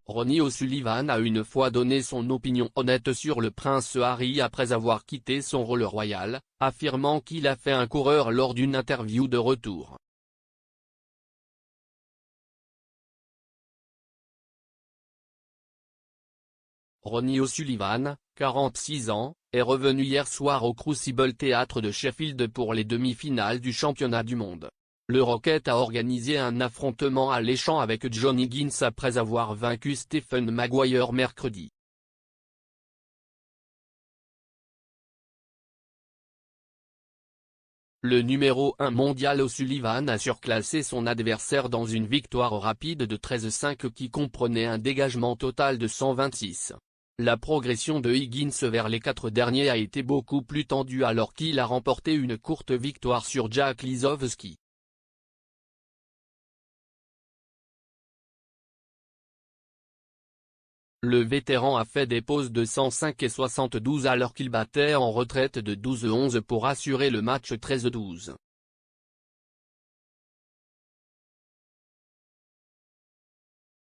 Ronnie O'Sullivan a une fois donné son opinion honnête sur le prince Harry après avoir quitté son rôle royal, affirmant qu'il a fait un coureur lors d'une interview de retour. Ronnie O'Sullivan, 46 ans, est revenu hier soir au Crucible Theatre de Sheffield pour les demi-finales du championnat du monde. Le Rocket a organisé un affrontement alléchant avec John Higgins après avoir vaincu Stephen Maguire mercredi. Le numéro 1 mondial O'Sullivan a surclassé son adversaire dans une victoire rapide de 13-5 qui comprenait un dégagement total de 126. La progression de Higgins vers les 4 derniers a été beaucoup plus tendue alors qu'il a remporté une courte victoire sur Jack Lisowski. Le vétéran a fait des pauses de 105 et 72 alors qu'il battait en retraite de 12-11 pour assurer le match 13-12.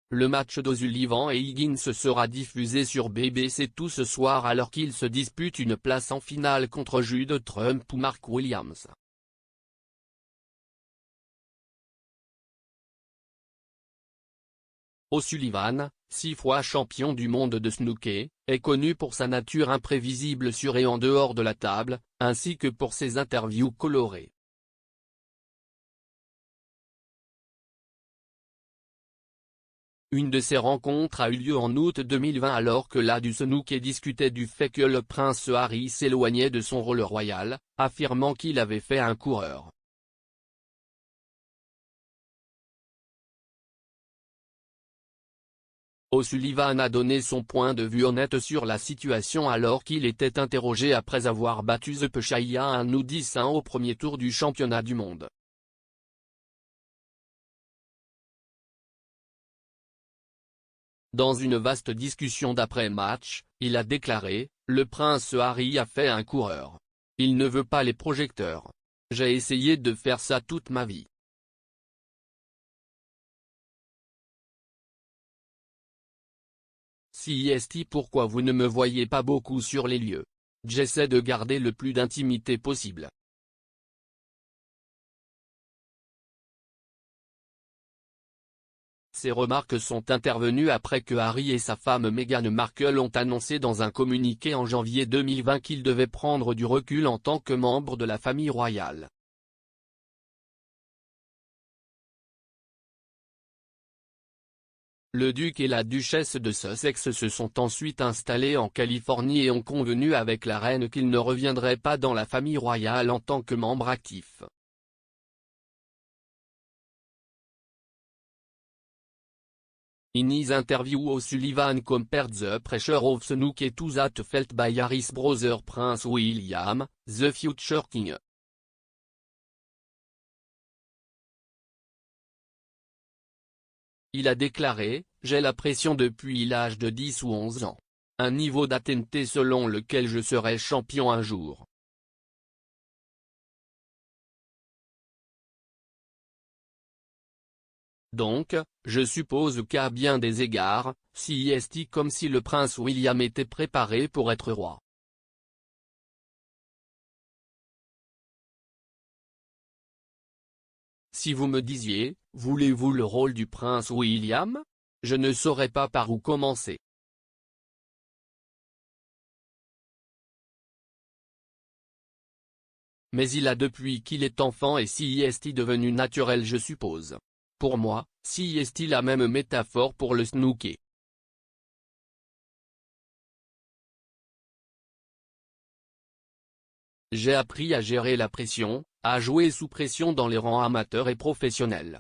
Le match d'O'Sullivan et Higgins sera diffusé sur BBC Two ce soir alors qu'ils se disputent une place en finale contre Jude Trump ou Mark Williams. O'Sullivan, 6 fois champion du monde de snooker, est connu pour sa nature imprévisible sur et en dehors de la table, ainsi que pour ses interviews colorées. Une de ces rencontres a eu lieu en août 2020 alors que la du snooker discutait du fait que le prince Harry s'éloignait de son rôle royal, affirmant qu'il avait fait un coureur. O'Sullivan a donné son point de vue honnête sur la situation alors qu'il était interrogé après avoir battu Zepchaya un août 10 au premier tour du championnat du monde. Dans une vaste discussion d'après-match, il a déclaré, « Le prince Harry a fait un coureur. Il ne veut pas les projecteurs. J'ai essayé de faire ça toute ma vie. » CIST Pourquoi vous ne me voyez pas beaucoup sur les lieux? J'essaie de garder le plus d'intimité possible. Ces remarques sont intervenues après que Harry et sa femme Meghan Markle ont annoncé dans un communiqué en janvier 2020 qu'ils devaient prendre du recul en tant que membres de la famille royale. Le duc et la duchesse de Sussex se sont ensuite installés en Californie et ont convenu avec la reine qu'ils ne reviendraient pas dans la famille royale en tant que membres actifs. In his interview O'Sullivan compared the pressure of snooker to that felt by Harry's brother Prince William, the future king. Il a déclaré, « J'ai la pression depuis l'âge de 10 ou 11 ans. Un niveau d'atteinte selon lequel je serai champion un jour. » Donc, je suppose qu'à bien des égards, CIST comme si le prince William était préparé pour être roi. Si vous me disiez, voulez-vous le rôle du prince William? Je ne saurais pas par où commencer. Mais il a depuis qu'il est enfant et CIST devenu naturel je suppose. Pour moi, CIST la même métaphore pour le snooker. J'ai appris à gérer la pression, à jouer sous pression dans les rangs amateurs et professionnels.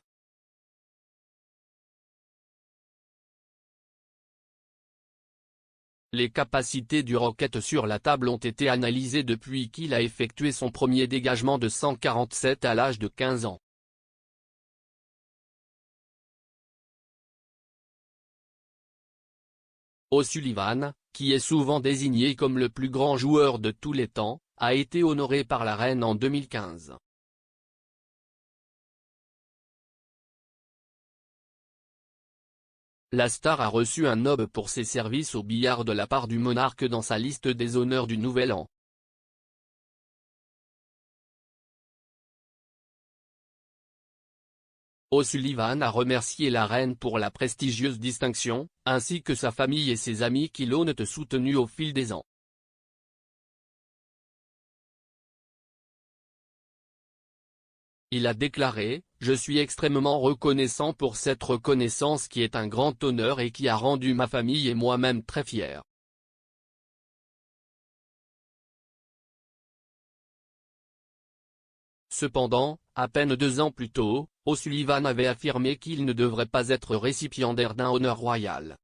Les capacités du Rocket sur la table ont été analysées depuis qu'il a effectué son premier dégagement de 147 à l'âge de 15 ans. O'Sullivan, qui est souvent désigné comme le plus grand joueur de tous les temps, a été honoré par la reine en 2015. La star a reçu un nob pour ses services au billard de la part du monarque dans sa liste des honneurs du Nouvel An. O'Sullivan a remercié la reine pour la prestigieuse distinction, ainsi que sa famille et ses amis qui l'ont soutenu au fil des ans. Il a déclaré : « Je suis extrêmement reconnaissant pour cette reconnaissance qui est un grand honneur et qui a rendu ma famille et moi-même très fiers. » Cependant, à peine 2 ans plus tôt, O'Sullivan avait affirmé qu'il ne devrait pas être récipiendaire d'un honneur royal.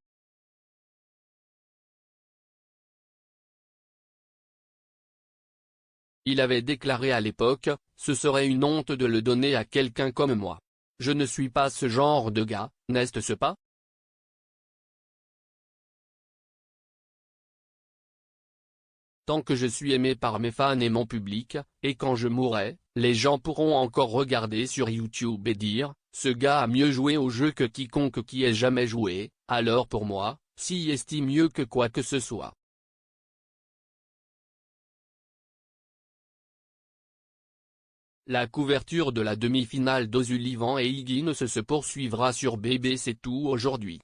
Il avait déclaré à l'époque : « Ce serait une honte de le donner à quelqu'un comme moi. Je ne suis pas ce genre de gars, n'est-ce pas ? Tant que je suis aimé par mes fans et mon public, et quand je mourrai, les gens pourront encore regarder sur YouTube et dire, ce gars a mieux joué au jeu que quiconque qui ait jamais joué, alors pour moi, s'y estime mieux que quoi que ce soit. » La couverture de la demi-finale d'O'Sullivan et Higgins se poursuivra sur BBC Two aujourd'hui.